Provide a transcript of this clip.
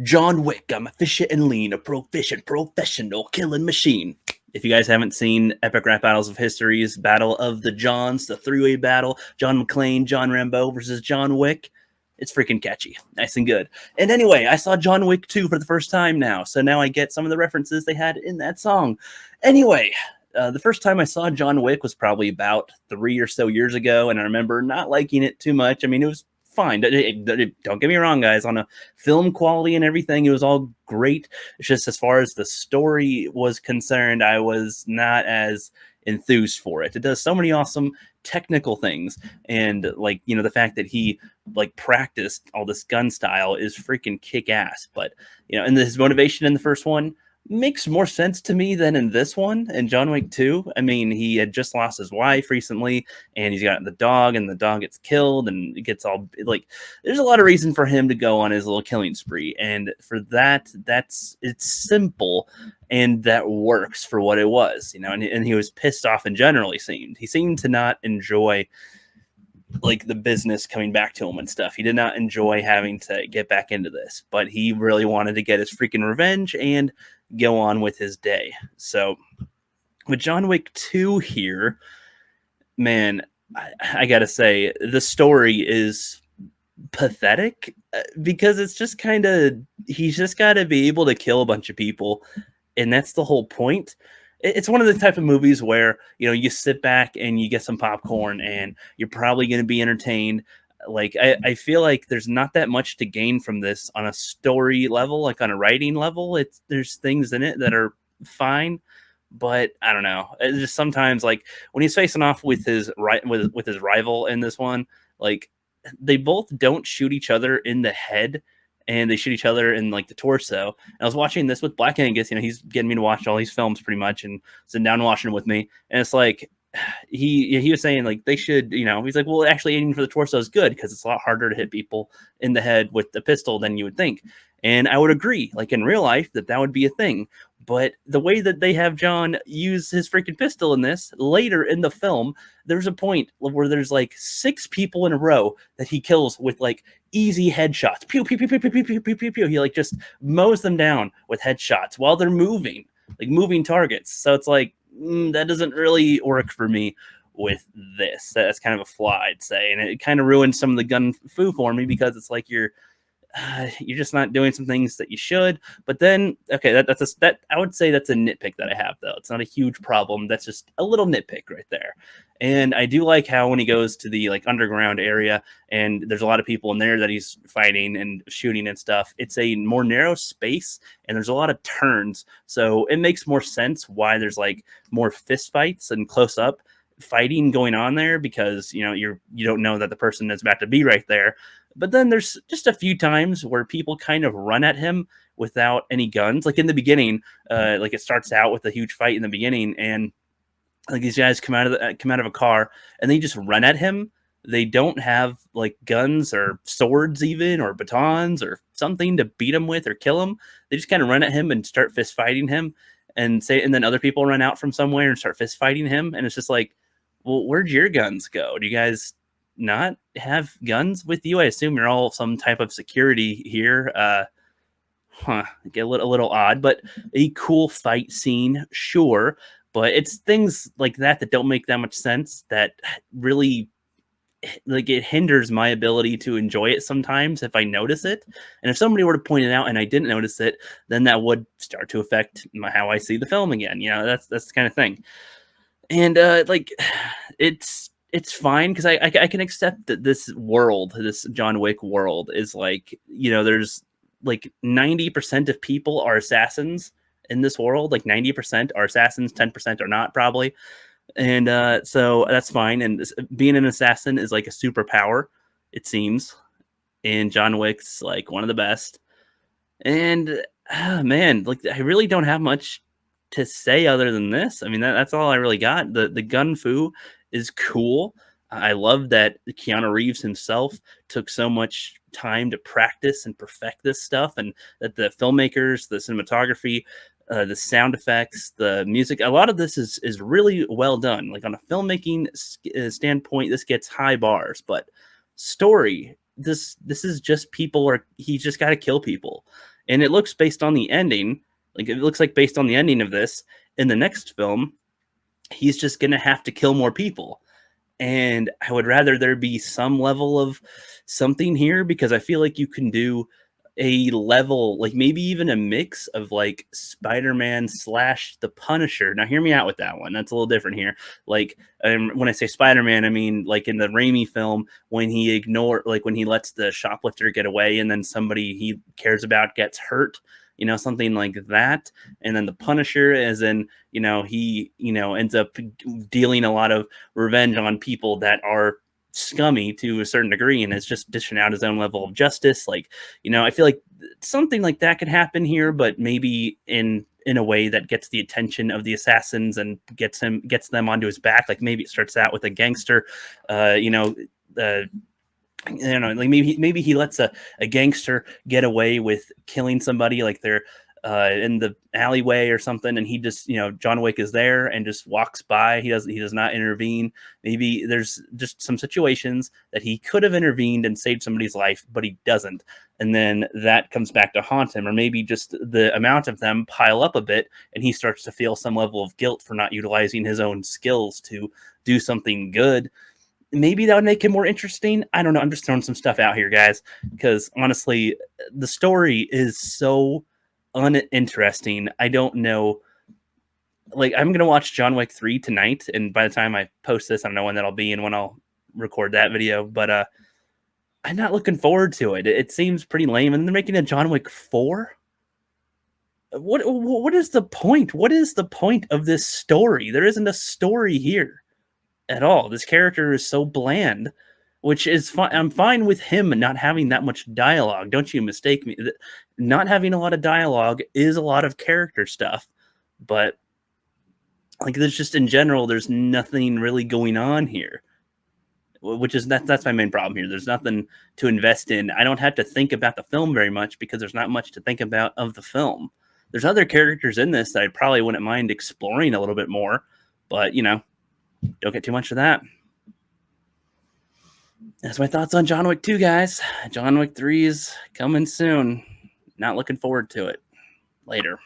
John Wick, I'm efficient and lean, a proficient professional killing machine. If you guys haven't seen Epic Rap Battles of History's Battle of the Johns, the three-way battle, John McClane, John Rambo versus John Wick, it's freaking catchy. Nice and good. And anyway, I saw John Wick 2 for the first time now, so now I get some of the references they had in that song. Anyway, the first time I saw John Wick was probably about 3 or so years ago, and I remember not liking it too much. I mean, it was fine. Don't get me wrong, guys. On a film quality and everything, it was all great. It's just as far as the story was concerned, I was not as enthused for it. It does so many awesome technical things, and like, you know, the fact that he like practiced all this gun style is freaking kick ass. But you know, and his motivation in the first one makes more sense to me than in this one. In John Wick 2, I mean, he had just lost his wife recently, and he's got the dog, and the dog gets killed, and it gets all like, there's a lot of reason for him to go on his little killing spree, and for that, it's simple, and that works for what it was, you know. And he was pissed off in general. He seemed to not enjoy like the business coming back to him and stuff. He did not enjoy having to get back into this, but he really wanted to get his freaking revenge and go on with his day. So with John Wick 2 here, man, I gotta say, the story is pathetic because it's just kind of, he's just got to be able to kill a bunch of people, and that's the whole point. It's one of the type of movies where, you know, you sit back and you get some popcorn and you're probably going to be entertained. Like, I feel like there's not that much to gain from this on a story level, like on a writing level. There's things in it that are fine, but I don't know. It's just sometimes, like when he's facing off with his with his rival in this one, like they both don't shoot each other in the head, and they shoot each other in like the torso. And I was watching this with Black Angus. You know, he's getting me to watch all these films pretty much, and sitting down and watching them with me. And it's like, he was saying like they should, you know, he's like, well, actually aiming for the torso is good because it's a lot harder to hit people in the head with the pistol than you would think. And I would agree, like in real life, that would be a thing. But the way that they have John use his freaking pistol in this later in the film, there's a point where there's like 6 people in a row that he kills with like easy headshots. Pew, pew, pew, pew, pew, pew, pew, pew, pew, pew. He like just mows them down with headshots while they're moving, like moving targets. So it's like, that doesn't really work for me with this. That's kind of a flaw, I'd say. And it kind of ruins some of the gun fu for me because it's like you're just not doing some things that you should. But then, okay, that I would say that's a nitpick that I have, though. It's not a huge problem. That's just a little nitpick right there. And I do like how when he goes to the like underground area and there's a lot of people in there that he's fighting and shooting and stuff, it's a more narrow space and there's a lot of turns. So it makes more sense why there's like more fist fights and close up fighting going on there, because you know you don't know that the person is about to be right there. But then there's just a few times where people kind of run at him without any guns. Like in the beginning, like it starts out with a huge fight in the beginning, and like these guys come out of a car and they just run at him. They don't have like guns or swords even or batons or something to beat him with or kill him. They just kind of run at him and start fist fighting him, and then other people run out from somewhere and start fist fighting him. And it's just like, well, where'd your guns go? Do you guys not have guns with you? I assume you're all some type of security here. Get a little odd, but a cool fight scene, sure. But it's things like that don't make that much sense, that really, like, it hinders my ability to enjoy it sometimes if I notice it. And if somebody were to point it out and I didn't notice it, then that would start to affect how I see the film again. You know, that's the kind of thing. And like it's fine because I can accept that this world, this John Wick world, is like, you know, there's like 90% of people are assassins in this world. Like 90% are assassins, 10% are not, probably. And so that's fine. And being an assassin is like a superpower, it seems. And John Wick's like one of the best. And man, like I really don't have much to say other than this. I mean, that's all I really got. The gun fu is cool. I love that Keanu Reeves himself took so much time to practice and perfect this stuff, and that the filmmakers, the cinematography, the sound effects, the music, a lot of this is really well done. Like on a filmmaking standpoint, this gets high bars. But story, this is just people, or he's just got to kill people. And it looks based on the ending, like it looks like based on the ending of this, in the next film, he's just gonna have to kill more people. And I would rather there be some level of something here, because I feel like you can do a level, like maybe even a mix of like Spider-Man slash the Punisher. Now, hear me out with that one. That's a little different here. Like, when I say Spider-Man, I mean like in the Raimi film, when like when he lets the shoplifter get away and then somebody he cares about gets hurt, something like that. And then the Punisher, as in, he, ends up dealing a lot of revenge on people that are scummy to a certain degree, and it's just dishing out his own level of justice. Like, I feel like something like that could happen here, but maybe in a way that gets the attention of the assassins and gets them onto his back. Like maybe it starts out with a gangster, uh, you know, uh, like maybe he lets a gangster get away with killing somebody, like they're in the alleyway or something, and he just, John Wick is there and just walks by. He does not intervene. Maybe there's just some situations that he could have intervened and saved somebody's life, but he doesn't, and then that comes back to haunt him. Or maybe just the amount of them pile up a bit, and he starts to feel some level of guilt for not utilizing his own skills to do something good. Maybe that would make it more interesting. I don't know. I'm just throwing some stuff out here, guys, because honestly, the story is so uninteresting. I don't know. Like, I'm gonna watch John Wick 3 tonight, and by the time I post this, I don't know when that'll be and when I'll record that video. But I'm not looking forward to it. It seems pretty lame, and they're making a John Wick 4. What is the point? What is the point of this story? There isn't a story here at all. This character is so bland, which is fine. I'm fine with him not having that much dialogue. Don't you mistake me. Not having a lot of dialogue is a lot of character stuff, but like there's just in general, there's nothing really going on here, which is that's my main problem here. There's nothing to invest in. I don't have to think about the film very much because there's not much to think about of the film. There's other characters in this that I probably wouldn't mind exploring a little bit more, but don't get too much of that. That's my thoughts on John Wick 2, guys. John Wick 3 is coming soon. Not looking forward to it. Later.